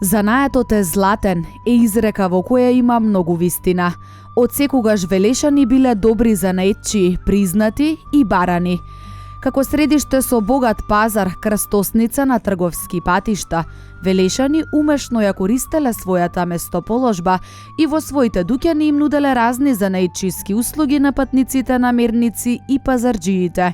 Занаетот е златен е изрека во која има многу вистина. Од секогаш Велешани биле добри занаетчии, признати и барани. Како средиште со богат пазар, крстосница на трговски патишта, Велешани умешно ја користеле својата местоположба и во своите дуќани им нуделе разни занаетчиски услуги на патниците, намерници и пазарџиите.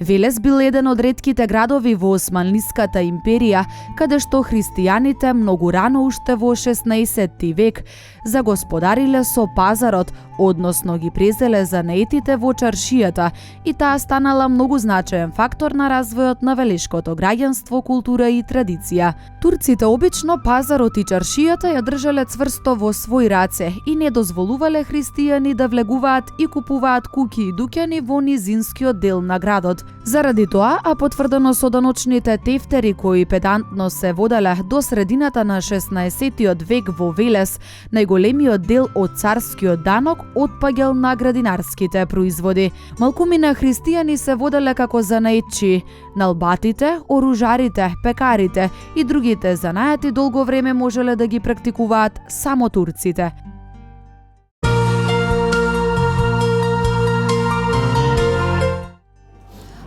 Велес бил еден од ретките градови во Османлиската империја, каде што христијаните многу рано уште во 16 век загосподариле со пазарот, односно ги презеле занаетите во чаршијата, и таа станала многу значаен фактор на развојот на велешкото граѓанство, култура и традиција. Турците обично пазарот и чаршијата ја држале цврсто во свој раце и не дозволувале христијани да влегуваат и купуваат куќи и дуќани во низинскиот дел на градот. Заради тоа, а потврдено со даночните тефтери кои педантно се воделе до средината на 16 век во Велес, најголемиот дел од царскиот данок отпаѓал на градинарските производи. Малкумина христијани се воделе како занаетчии. Налбатите, оружарите, пекарите и другите занаети долго време можеле да ги практикуваат само турците.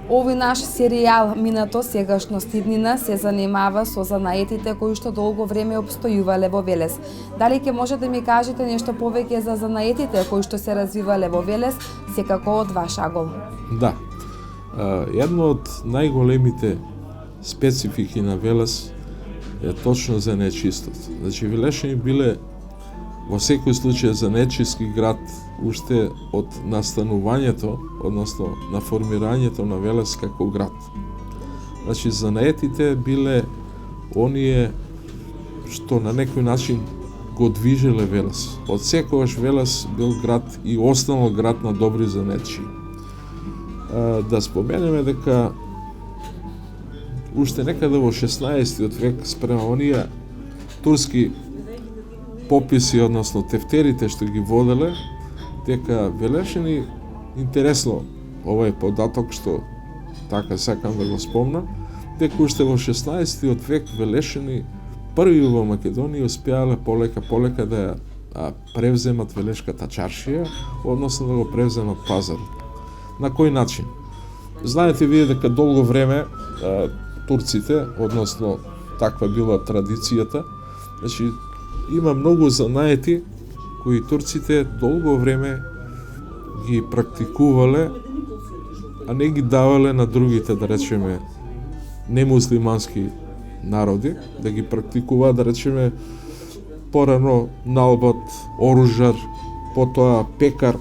Овој наш серијал Минато, сегашност иднина се занимава со занаетите кои што долго време обстојувале во Велес. Дали ќе може да ми кажете нешто повеќе за занаетите кои што се развивале во Велес, секако од ваш агол? Да. Едно од најголемите специфики на Велес е точно занаетчиството. Значи, Велешани биле во секој случај занаетчиски град уште од настанувањето, односно на формирањето на Велес како град. Значи, занаетите биле оние што на некој начин го движеле Велес. Од секогаш Велес бил град и останал град на добри занаетчии. Да споменеме дека уште некаде во 16 век спрема оние турски пописи, односно тефтерите што ги воделе, дека Велешани, интересно, ова е податок што така сакам да го спомнам, дека уште во 16 век Велешани први во Македонија успеале полека да ја превземат Велешката чаршија, односно да го превземат пазарот. На кој начин? Знаете вие дека долго време турците, односно таква била традицијата, значи има многу занаети кои турците долго време ги практикувале, а не ги давале на другите, да речеме, немуслимански народи, да ги практикуваат, да речеме, порано налбат, оружар, потоа пекар,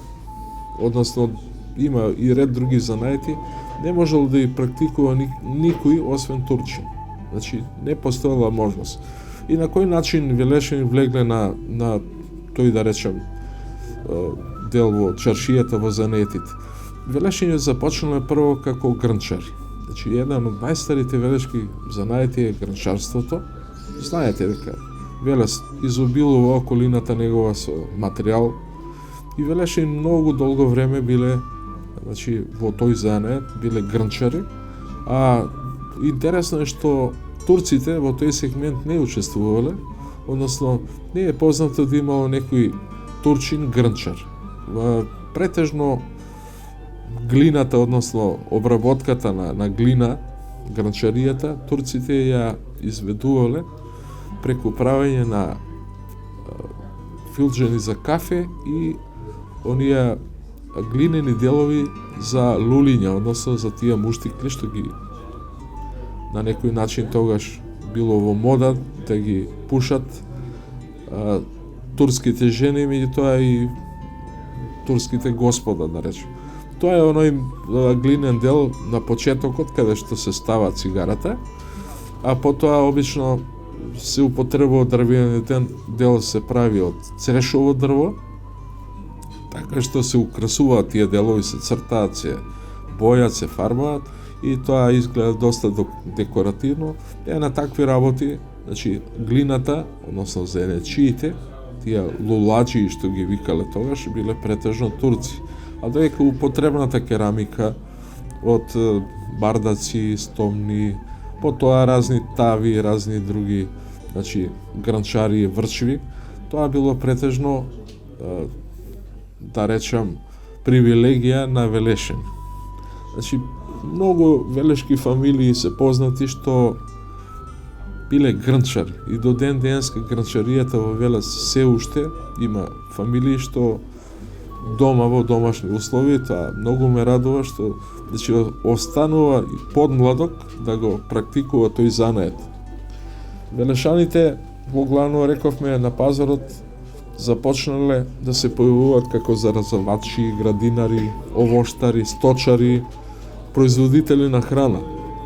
односно има и ред други занаети, не можел да ги практикува никој освен турчин. Значи, не постоела можност. И на кој начин Велешани влегле на тој, да речем, дел во чаршијата, во занаетите? Велешани започнале прво како грнчари. Значи, еден од најстарите велешки занаети е грнчарството. Знаете дека Велес изобилува околината негова со материјал и Велешани многу долго време биле, значи, во тој занает биле грнчари, а интересно е што турците во тој сегмент не учествувале, односно не е познато да имало некој турчин грнчар. Претежно глината, односно обработката на глина, грнчаријата, турците ја изведувале преку правење на филџени за кафе и оние глинени делови за лулиња, односно за тие муштикли што ги на некој начин тогаш било во мода да ги пушат турските жени, меѓутоа и турските господа, да речем. Тоа е оној глинен дел на почетокот каде што се става цигарата, а потоа обично се употребува дрвениот дел, се прави од црешово дрво, така што се украсуваат тие делови, се цртаат, се бојат, се фарбаат и тоа изгледа доста декоративно. Е на такви работи, значи глината, односно занаетчиите, тие луладжи што ги викале тогаш, биле претежно турци. А додека употребната керамика од бардаци, стомни, потоа разни тави, разни други значи гранчари и врчви, тоа било претежно, да речам, привилегија на Велешани. Значи, многу велешки фамилии се познати што биле грнчари и до ден денеска грнчаријата во Велес се уште има фамилии што дома во домашни услови, тоа многу ме радува што значи останува и подмладок да го практикува тој занает. Велешаните во главно рековме на пазарот започнале да се појавуваат како заразовачи, градинари, овоштари, сточари, производители на храна.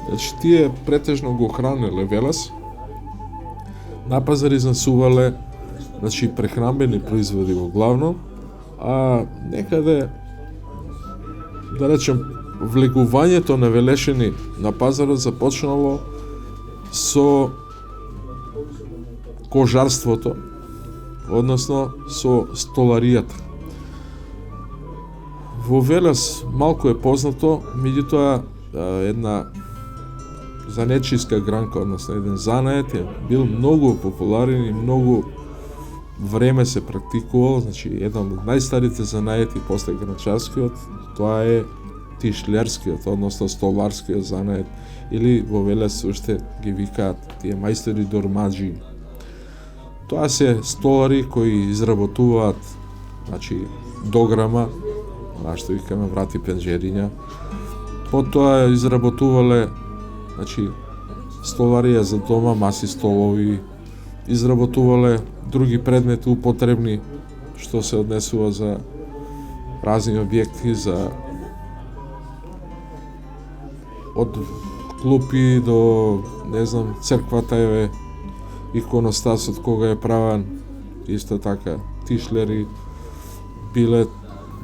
Значи тие претежно го хранеле Велес. На пазар изнесувале значи прехранбени производи во главно, а некаде да речем влегувањето на Велешани на пазарот започнало со кожарството, односно со столаријата. Во Велес малку е познато, меѓутоа една занечиска гранка, односно еден занает е бил многу популарен и многу време се практикувал, значи еден од најстарите занаети после гранчарскиот, тоа е тишлерскиот, односно столарскиот занает, или во Велес уште ги викаат тие мајстори дормаџи. Тоа се столари кои изработуваат, значи, дограма, што викаме врати пенџериња. Потоа изработувале, значи, столарија за дома, маси, столови, изработувале други предмети употребни што се однесува за разни објекти, за од клупи до, не знам, црквата е иконостасот кога е правен, исто така тишлери, биле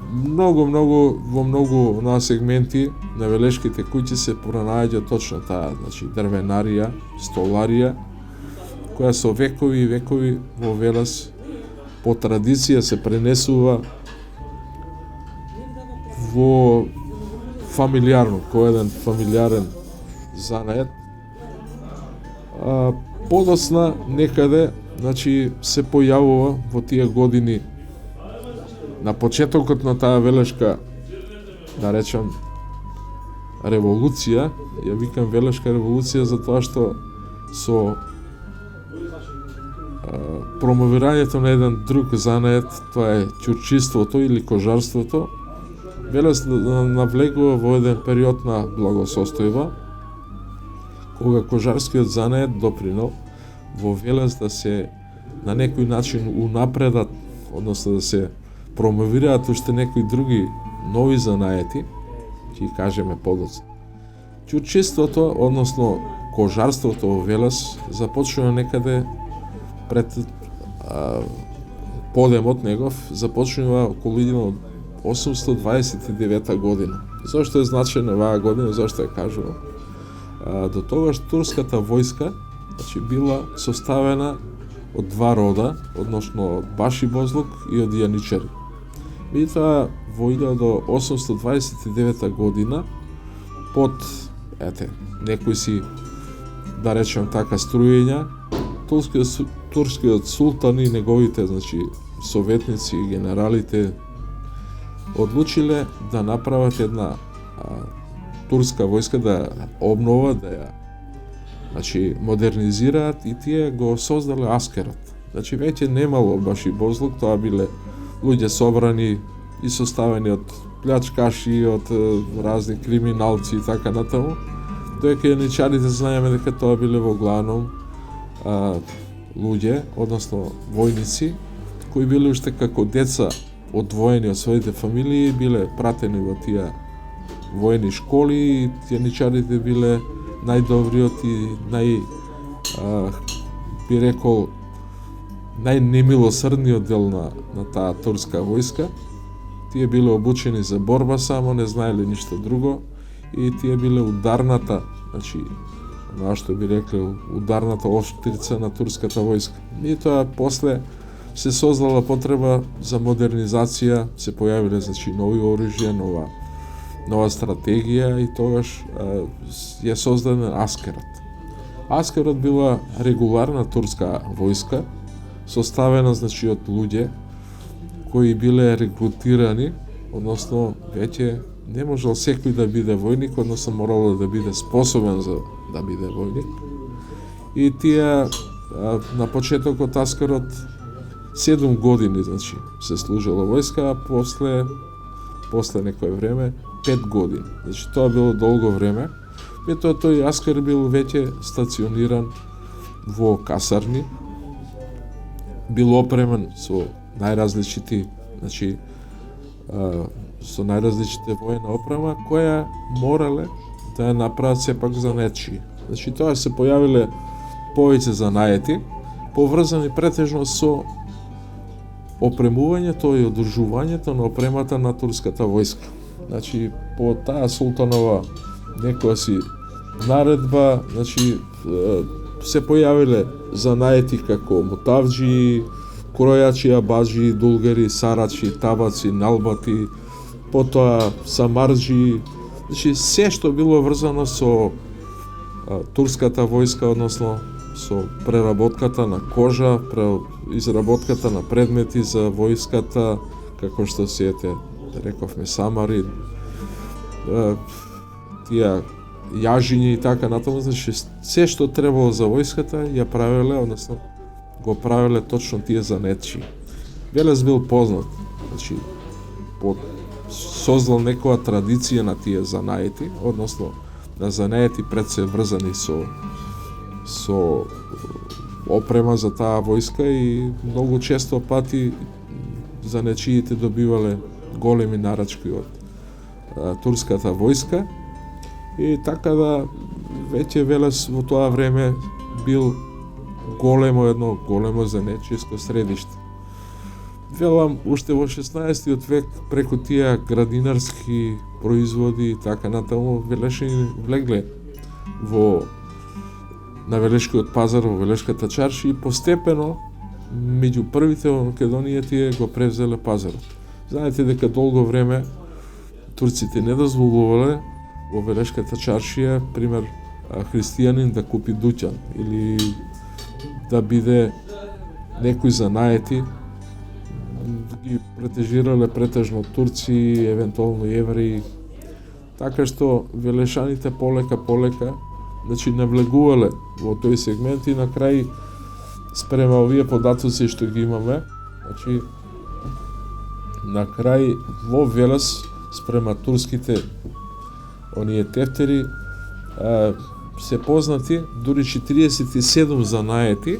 во многу на сегменти на велешките куќи се пронаоѓа точно таа, значи дрвенарија, столарија, која со векови и векови во Велес по традиција се пренесува во фамилиарно, кој еден фамилиарен занает. Подосна некаде, значи, се појавува во тие години на почетокот на таа велешка, да речам, револуција. Ја викам велешка револуција затоа што со промовирањето на еден друг занает, тоа е ќурчиството или кожарството, Велес навлегува во еден период на благосостојба, кога кожарскиот занает допринел во Велес да се на некој начин унапредат, односно да се промовираат уште некои други нови занаети, ќе кажеме подоцна. Ќурчиството, односно кожарството во Велес започнува некаде пред подемот негов, започнува околу 829 година. Зошто е значена оваа година, зошто ја кажувам? До тогаш турската војска, значи, била составена од два рода, односно од Баши Бозлук и од Јаничари. Меѓутоа, во 1829 година, под некои си, да речем така, струјења, турскиот султан и неговите, значи, советници и генералите одлучиле да направат една турска војска, да ја обноват, да ја, значи, модернизираат, и тие го создале аскерот. Значи, веќе немало Баши Бозлук, тоа биле луѓе собрани и составени од плячкаши, од разни криминалци и така натаму, доека јаничарите знаеме дека тоа биле во главном луѓе, односно војници, кои биле уште како деца одвоени од своите фамилии, биле пратени во тие војни школи, и јаничарите биле најдобриот и би рекол, најнемилосрдниот дел на таа турска војска. Тие биле обучени за борба само, не знаеле ништо друго, и тие биле ударната, значи, на што би рекле, ударната оштрица на турската војска. И тоа после се создала потреба за модернизација, се појавиле, значи, нови оружја, нова стратегија, и тогаш ја создаден аскерот. Аскерот била регуларна турска војска, составена значи од луѓе кои биле рекрутирани, односно веќе не можел секој да биде војник, односно морало да биде способен за да биде војник. И тие на почетокот Аскерот 7 години значи се служило војска, а после некое време 5 години. Значи тоа било долго време. Меѓутоа тој Аскер бил веќе стациониран во касарни, бил опремен со најразличити, значи со најразличите војна опрема која морале да ја направат сепак за нечи. Значи тоа се појавиле повеќе занаети, поврзани претежно со опремувањето и одржувањето на опремата на турската војска. Значи по таа султанова некоја си наредба, значи се појавиле занаети како мутавџи, кројачи, абаџи, дулгери, сарачи, табаци, налбати, потоа самарџи, значи се што било врзано со турската војска, односно со преработката на кожа, изработката на предмети за војската, како што сиете, рековме, самари, тие јажиња и така натаму, значи се што требало за војската ја правеле, односно го правеле точно тие занетчи. Велес бил познат, значи создал некоја традиција на тие занаети, односно на занаети пред се врзани со опрема за таа војска и многу често пати занечиите добивале големи нарачки од турската војска и така да веќе Велес во тоа време бил едно големо занечиско средиште. Велам, уште во 16 век преку тие градинарски производи и така натаму Велешани влегле на Велешкиот пазар, во Велешката чарши и постепено меѓу првите во Македонија тие го превзеле пазарот. Знаете дека долго време турците не дозволувале во Велешката чаршија, пример, христијанин да купи дуќан или да биде некој занаети, ги претежирале претежно турци, евентуално евреи, така што велешаните полека, значи навлегувале во тој сегмент и на крај спрема овие податоци што ги имаме, значи на крај во Велес спрема турските оние тефтери се познати дури 47 занаети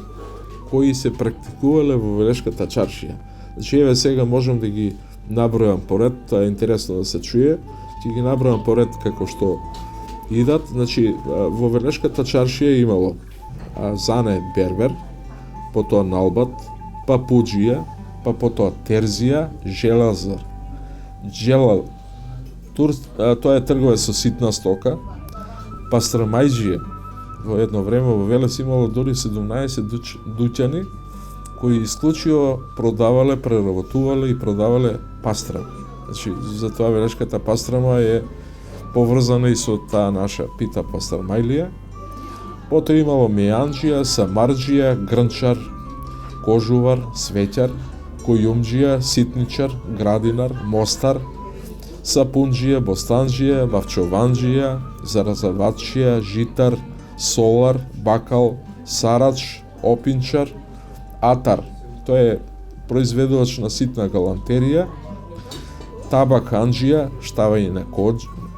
кои се практикувале во Велешката чаршија. Значи еве сега можам да ги набројам поред, тоа е интересно да се чуе, ќе ги набројам поред како што идат. Значи во Велешката чаршија имало зане бербер, потоа налбат, папуџија, па потоа терзија, желазар, джелал, тоа е трговец со ситна стока, пастрамајџија. Во едно време во Велес имало дури 17 дуќани кои исклучиво продавале, преработувале и продавале пастрам. Значи, затоа Велешката пастрама е поврзана и со таа наша пита пастрамајлија. Потоа имало мејанџија, самарџија, грнчар, кожувар, светјар, којумџија, ситничар, градинар, мостар, сапунџија, бостанџија, вавчованџија, заразавачија, житар, солар, бакал, сарач, опинчар, атар, тоа е произведувач на ситна галантерија, табаканџија, штавање на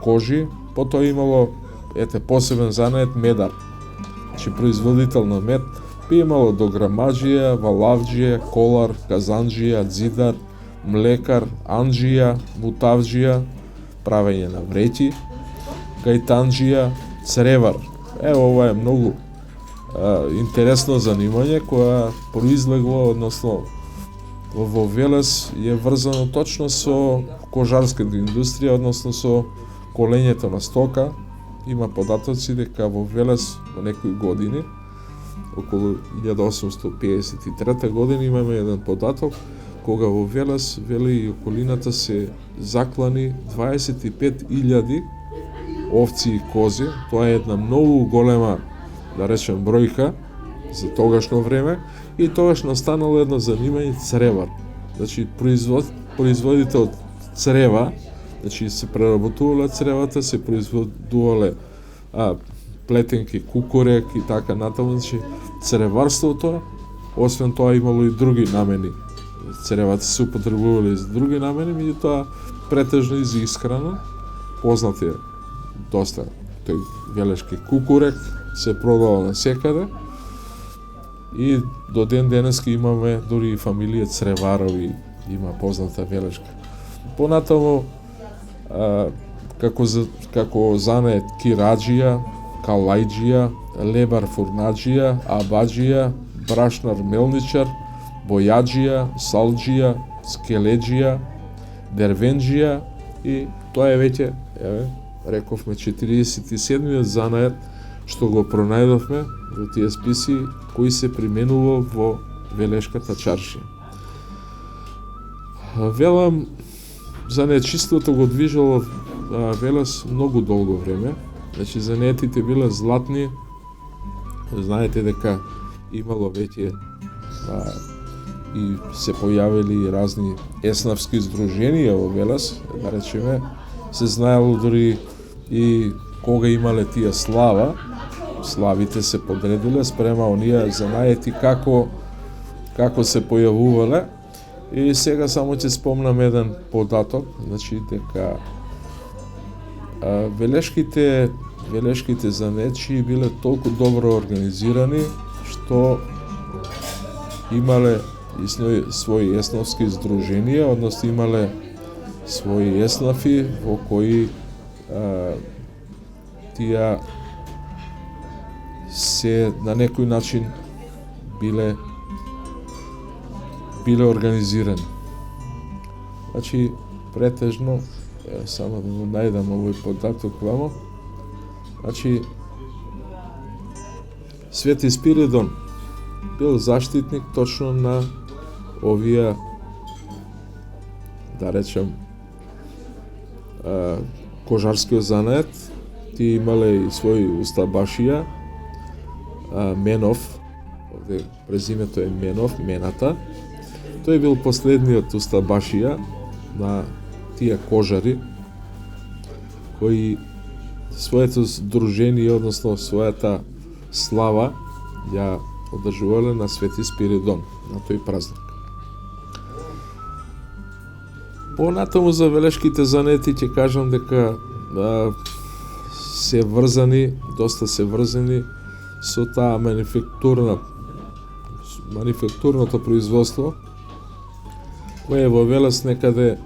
кожи, потоа имало посебен занает медар, значи производител на мед, би имало дограмаџија, валавџија, колар, казанџија, дзидар, млекар, анџија, мутавџија, правење на вреќи, гајтанџија, цревар. Ево, ова е многу интересно занимање која произлегло, односно во Велес е врзано точно со кожарската индустрија, односно со колењето на стока. Има податоци дека во Велес во некои години, околу 1853 година, имаме еден податок кога во Велес, вели и околината се заклани 25.000 овци и кози. Тоа е една многу голема да речем, бројка за тогашно време и тогаш настанало едно занимање цревар. Значи, производите од црева, значи се преработувале цревата, се производувале плетенки, кукурек и така натаму, значи цреварството, освен тоа имало и други намени. Цревата се употребувале и за други намени, меѓутоа претежно и за исхрана. Познат е доста тој велешки кукурек, се продава насекаде и до ден денеска имаме дури и фамилија цреварови, има позната велешка. Понатаму како занает кираџија, калајџија, лебар фурнаџија, абаџија, брашнар мелничар, бојаџија, салџија, скелеџија, дервенџија и тоа е веќе, рековме, 47-миот занает што го пронајдовме во тие списи кои се применува во Велешката чаршија. Велам, занечиството го движело Велес многу долго време. Значи, занетите биле златни. Знаете дека имало веќе и се појавили разни еснавски здруженија во Велес, да речеме, се знаело дури и кога имале тие слава, славите се подредиле спрема оние занаети како се појавувале. И сега само ќе спомнам еден податок, значи дека велешките занечи биле толку добро организирани што имале и своји есновски здруженија, односно имале своји еснафи во кои тие се на некој начин биле организирани. Значи, претежно, само да го најдам овој податок вамо, значи, Свети Спиридон бил заштитник точно на овие, да речем, кожарскиот занает. Тие имале и свој устабашија, Менов, овде презимето е Менов, Мената. Тој бил последниот устабашија на тие кожари, кои своето здружение, односно својата слава, ја одржувале на Свети Спиридон, на тој празник. Понатаму за велешките занети ќе кажам дека доста се врзани со таа манифактурното производство, која е во Велес некаде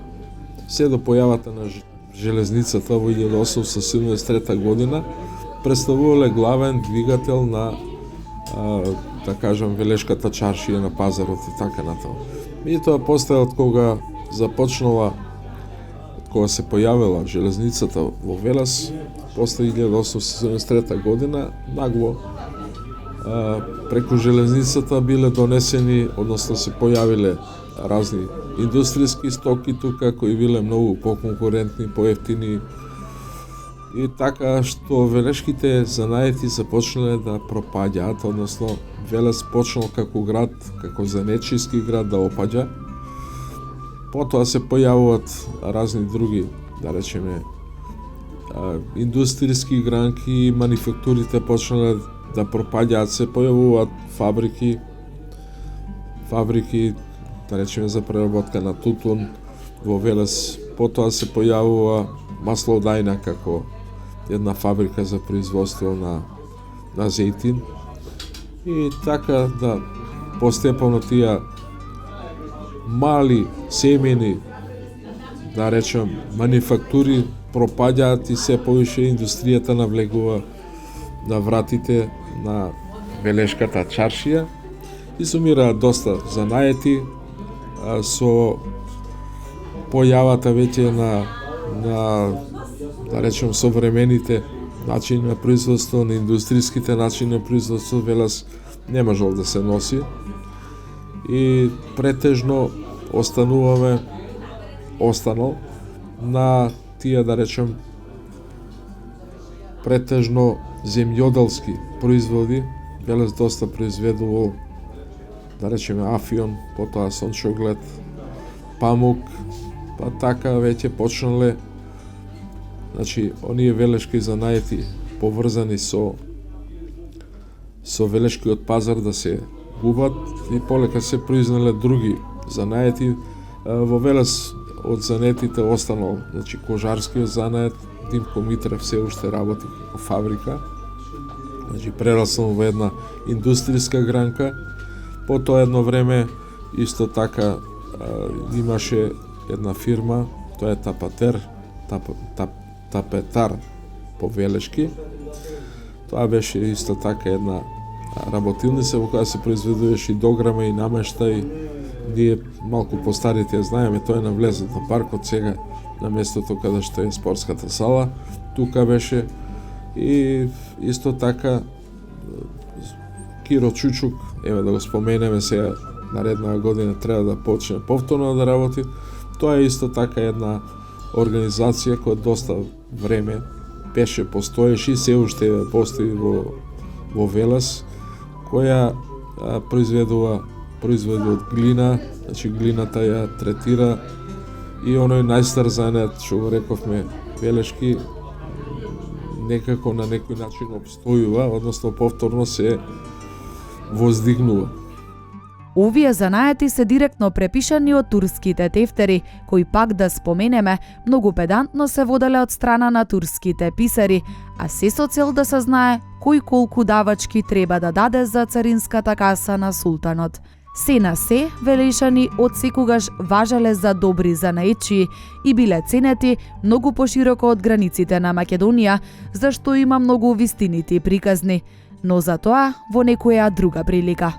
се до појавата на железницата во 1873 година, представувале главен двигател на, да кажам, Велешката чаршија на пазарот и така натаму. Меѓутоа, после од кога се појавила железницата во Велес, после 1873 година, нагло преку железницата биле донесени, односно се појавиле разни индустријски стоки тука, кои биле многу поконкурентни, поевтини, и така што велешките занаети започнале да пропаѓаат, односно Велес почнал како град, како занечиски град да опаѓа. Потоа се појавуваат разни други, да речеме, индустријски гранки, манифактурите почнале да пропаѓаат, се појавуваат фабрики, да речеме, за преработка на тутун во Велес. Потоа се појавува маслодајна како една фабрика за производство на зејтин. И така да постепено тие мали семени, да речем, манифактури пропаѓаат и се повише индустријата навлегува на вратите на Велешката чаршија. Изумираат доста занаети со појавата веќе на да речем современите начини на производство, на индустријските начини на производство. Велес не можел да се носи и претежно останал на тие, да речем, претежно земјоделски производи. Велес доста произведувал, да речеме, афион, потоа сончоглед, памук, па така веќе почнале, значи, оние велешки занаети поврзани со велешкиот пазар да се губат и полека се произнеле други занаети. Во Велес од занетите останал, значи, кожарскиот занает. Димко Митрев се уште работи како фабрика, значи прераснал во една индустријска гранка. Потоа едно време исто така имаше една фирма, тоа е Тапетар по велешки. Тоа беше исто така една работилница во која се произведуваше и дограма и намештај. Ние малку постарите знаеме, тоа е на влезот на паркот сега, на местото каде што е спортската сала, тука беше. И исто така Киро Чучук, еве да го споменеме сега, наредна година треба да почне повторно да работи. Тоа е исто така една организација која доста време беше, постоеше и се уште постои во Велес, која произведи од глина, значи глината ја третира и оној најстар занет, што го рековме, велешки, некако на некој начин обстојува, односно повторно се воздигнува. Овие занаети се директно препишани од турските тефтери, кои пак да споменеме, многу педантно се воделе од страна на турските писари, а се со цел да се знае кој колку давачки треба да даде за царинската каса на султанот. Се на се, велешани од секогаш важеле за добри занаетчии и биле ценети многу пошироко од границите на Македонија, зашто има многу вистинити приказни, но за тоа во некоја друга прилика.